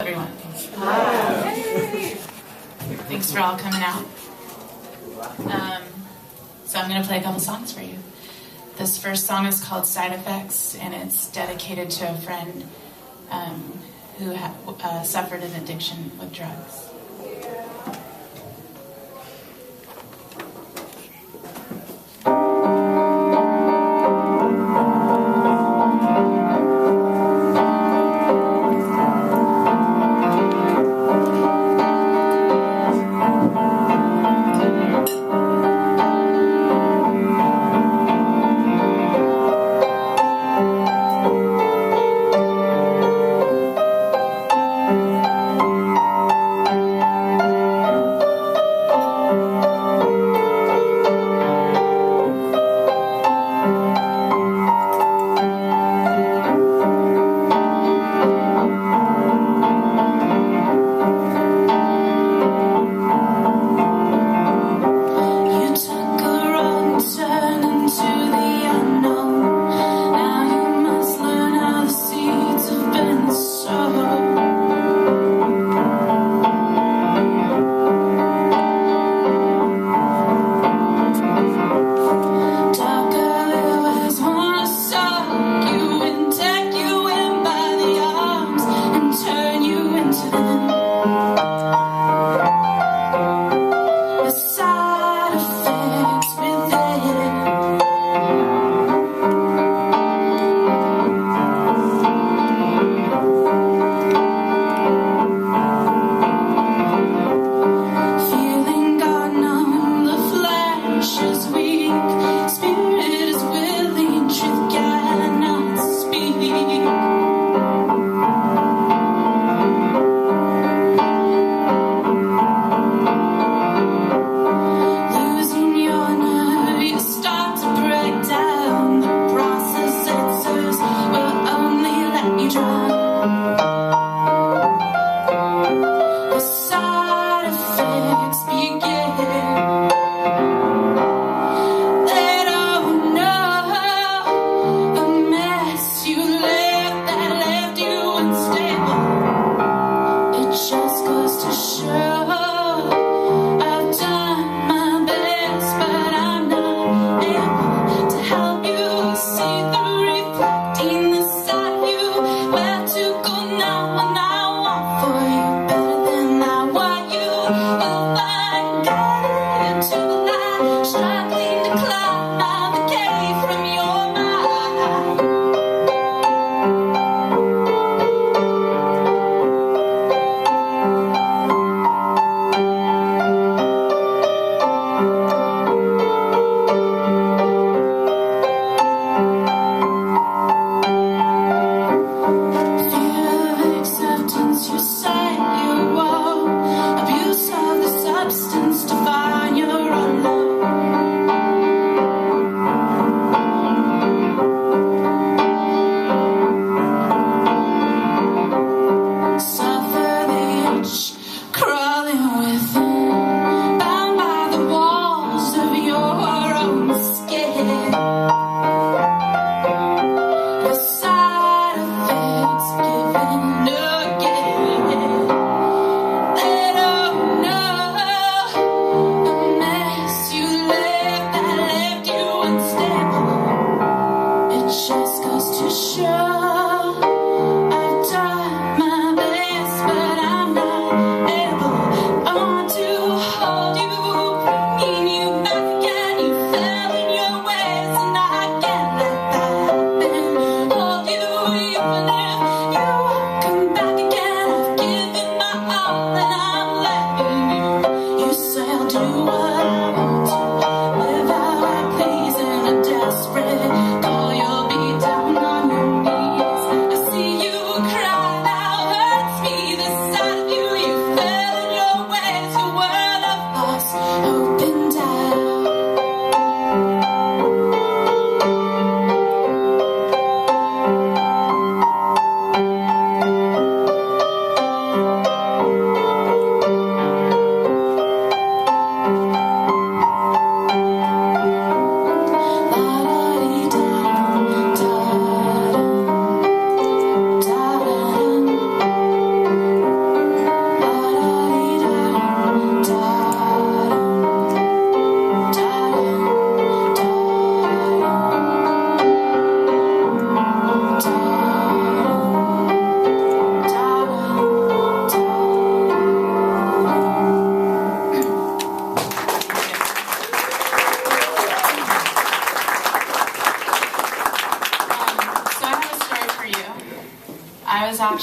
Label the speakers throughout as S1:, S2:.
S1: Everyone. Hi. Thanks for all coming out. So I'm going to play a couple songs for you. This first song is called Side Effects, and it's dedicated to a friend who suffered an addiction with drugs.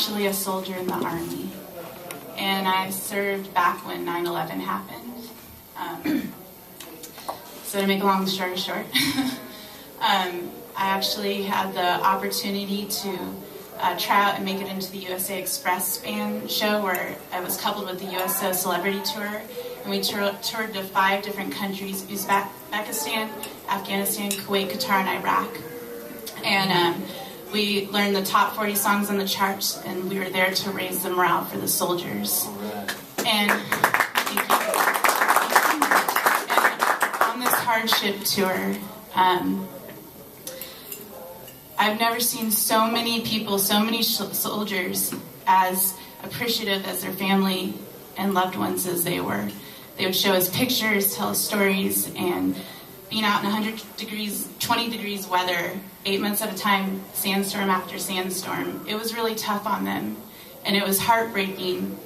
S1: actually a soldier in the Army, and I served back when 9/11 happened. So to make a long story short, I actually had the opportunity to try out and make it into the USA Express band show, where I was coupled with the USO Celebrity Tour, and we toured to 5 different countries: Uzbekistan, Afghanistan, Kuwait, Qatar, and Iraq. And we learned the top 40 songs on the charts, and we were there to raise the morale for the soldiers. And thank you. And on this hardship tour, I've never seen so many people, so many soldiers, as appreciative as their family and loved ones as they were. They would show us pictures, tell us stories, and being out in 100 degrees, 20 degrees weather, 8 months at a time, sandstorm after sandstorm, it was really tough on them. And it was heartbreaking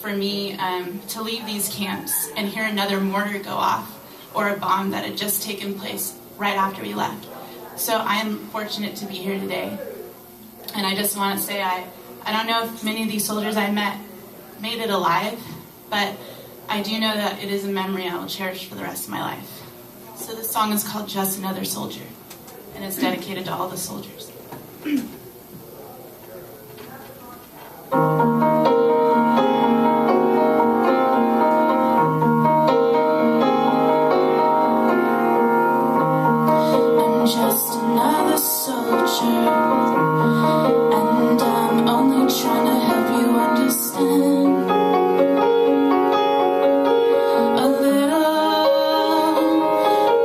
S1: for me to leave these camps and hear another mortar go off, or a bomb that had just taken place right after we left. So I am fortunate to be here today. And I just want to say, I don't know if many of these soldiers I met made it alive, but I do know that it is a memory I will cherish for the rest of my life. So this song is called Just Another Soldier, and it's dedicated to all the soldiers. I'm just another soldier, and I'm only trying to help you understand a little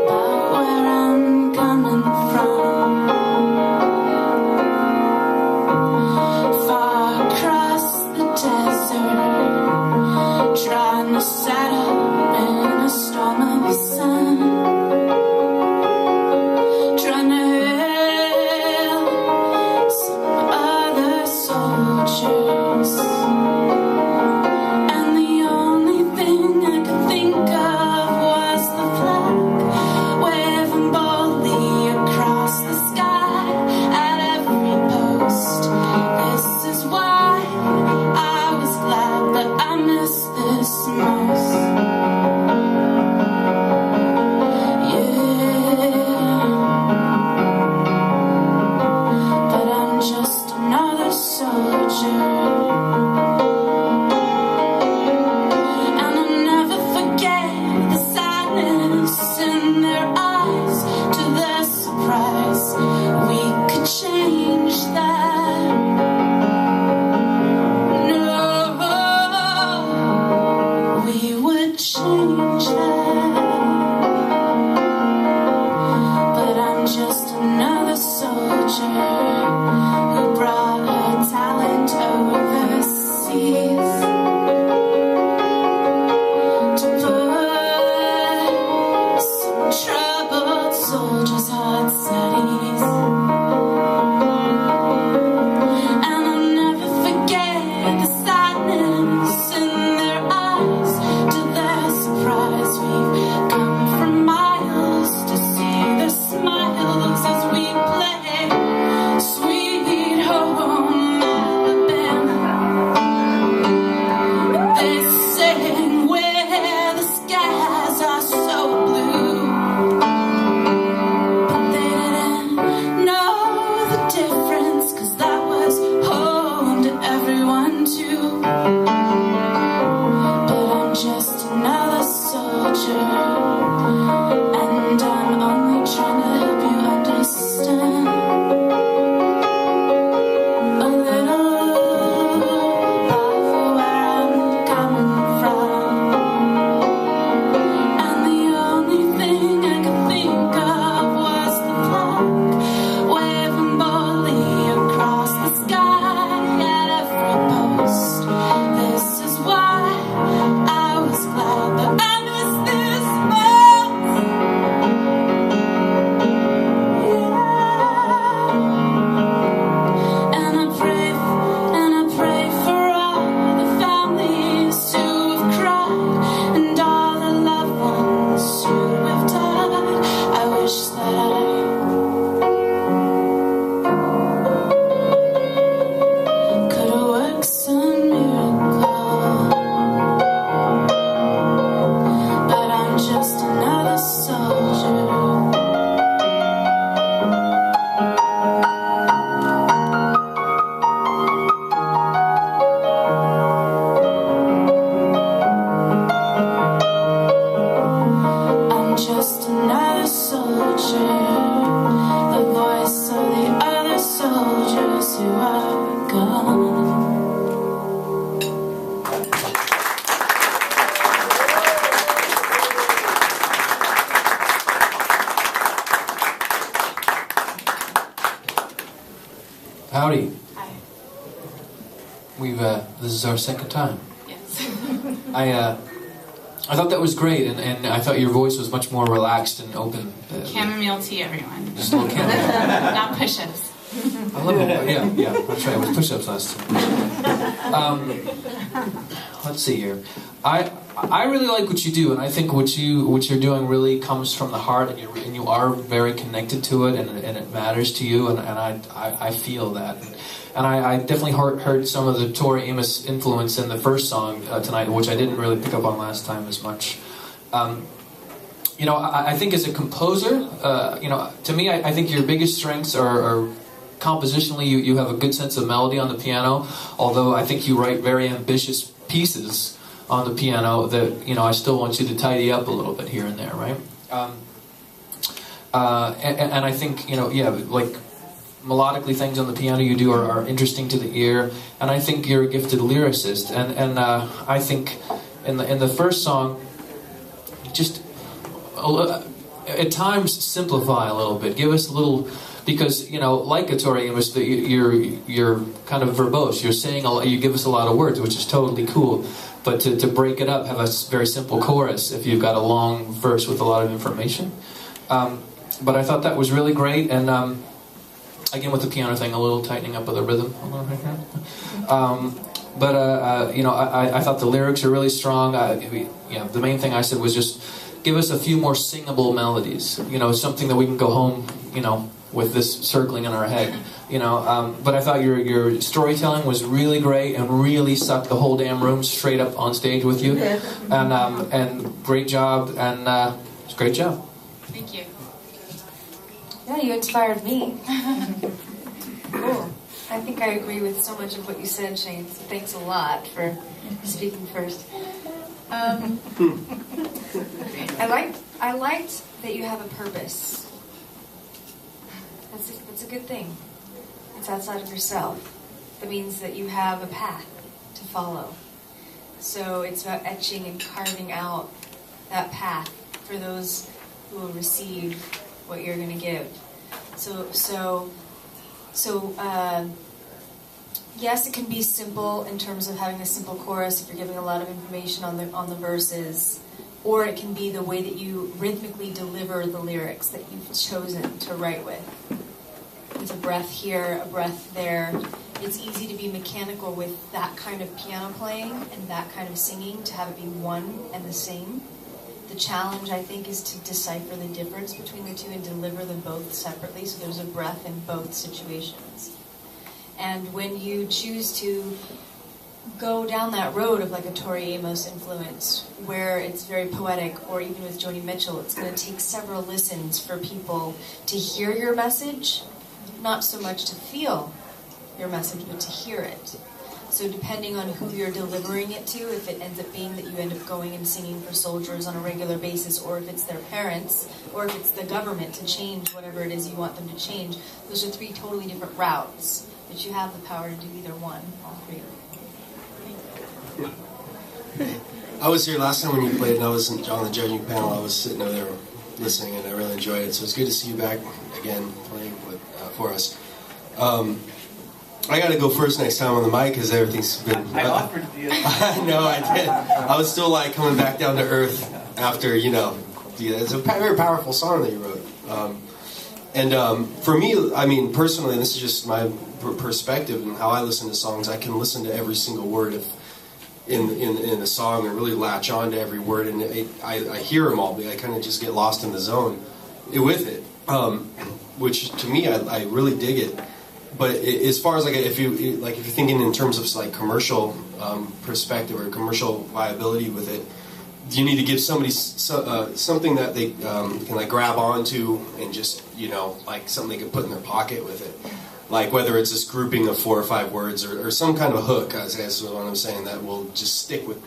S1: about where I'm coming from. Far across the
S2: this is our second time.
S1: Yes.
S2: I thought that was great, and I thought your voice was much more relaxed and open.
S1: Chamomile tea, everyone.
S2: Just a little chamomile.
S1: Not push-ups.
S2: I love it. Yeah, that's right. It was push-ups last time. Let's see here. I really like what you do, and I think what you're doing really comes from the heart, and you are very connected to it, and it matters to you, and I feel that. And I definitely heard some of the Tori Amos influence in the first song tonight, which I didn't really pick up on last time as much. You know, I think as a composer, you know, to me, I think your biggest strengths are compositionally, you have a good sense of melody on the piano, although I think you write very ambitious pieces on the piano that, you know, I still want you to tidy up a little bit here and there, right? And I think, you know, yeah, like melodically things on the piano you do are interesting to the ear, and I think you're a gifted lyricist, and I think in the first song, just at times simplify a little bit, give us a little, because, you know, like a Tori Amos, you're kind of verbose, you're saying a lot, you give us a lot of words, which is totally cool, but to break it up, have a very simple chorus if you've got a long verse with a lot of information. But I thought that was really great, and again with the piano thing, a little tightening up of the rhythm. But you know, I thought the lyrics are really strong. You know, the main thing I said was just give us a few more singable melodies. You know, something that we can go home, you know, with this circling in our head. You know, but I thought your storytelling was really great and really sucked the whole damn room straight up on stage with you. And great job, and it's a great job.
S1: Thank you.
S3: Yeah, you inspired me. Cool. I think I agree with so much of what you said, Shane. So thanks a lot for speaking first. I liked that you have a purpose. That's a good thing. It's outside of yourself. That means that you have a path to follow. So it's about etching and carving out that path for those who will receive what you're going to give. So yes, it can be simple in terms of having a simple chorus if you're giving a lot of information on the verses, or it can be the way that you rhythmically deliver the lyrics that you've chosen to write with. There's a breath here, a breath there. It's easy to be mechanical with that kind of piano playing and that kind of singing, to have it be one and the same. The challenge, I think, is to decipher the difference between the two and deliver them both separately, so there's a breath in both situations. And when you choose to go down that road of like a Tori Amos influence, where it's very poetic, or even with Joni Mitchell, it's going to take several listens for people to hear your message, not so much to feel your message, but to hear it. So depending on who you're delivering it to, if it ends up being that you end up going and singing for soldiers on a regular basis, or if it's their parents, or if it's the government to change whatever it is you want them to change, those are three totally different routes. But you have the power to do either one, all three.
S4: I was here last time when you played, and I wasn't on the judging panel. I was sitting over there listening, and I really enjoyed it. So it's good to see you back again playing for us. I got to go first next time on the mic because everything's been.
S5: I offered you.
S4: I know I did. I was still like coming back down to earth after, you know. It's a very powerful song that you wrote. And for me, I mean, personally, this is just my perspective and how I listen to songs. I can listen to every single word in the song and really latch on to every word, and I hear them all. But I kind of just get lost in the zone with it, which to me, I really dig it. But as far as like if you're thinking in terms of like commercial perspective or commercial viability with it, you need to give somebody something that they can like grab onto and just, you know, like something they can put in their pocket with it. Like whether it's this grouping of 4 or 5 words or some kind of a hook, as what I'm saying, that will just stick with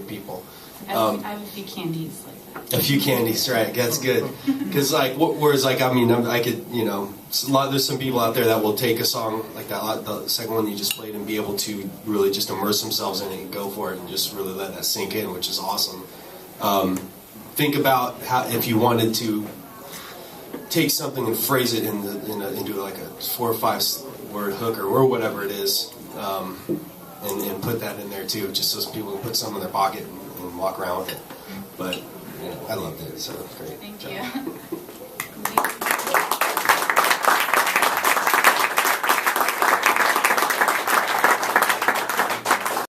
S4: people.
S1: I have a few candies like that.
S4: A few candies, right? That's good. Because like, whereas like, I mean, I could, you know, there's some people out there that will take a song like that, the second one you just played, and be able to really just immerse themselves in it and go for it and just really let that sink in, which is awesome. Think about how if you wanted to take something and phrase it into like a 4 or 5 word hook or whatever it is. and put that in there too, just so people can put some in their pocket and walk around with it. But I loved it, so great.
S1: Thank
S4: job.
S1: you.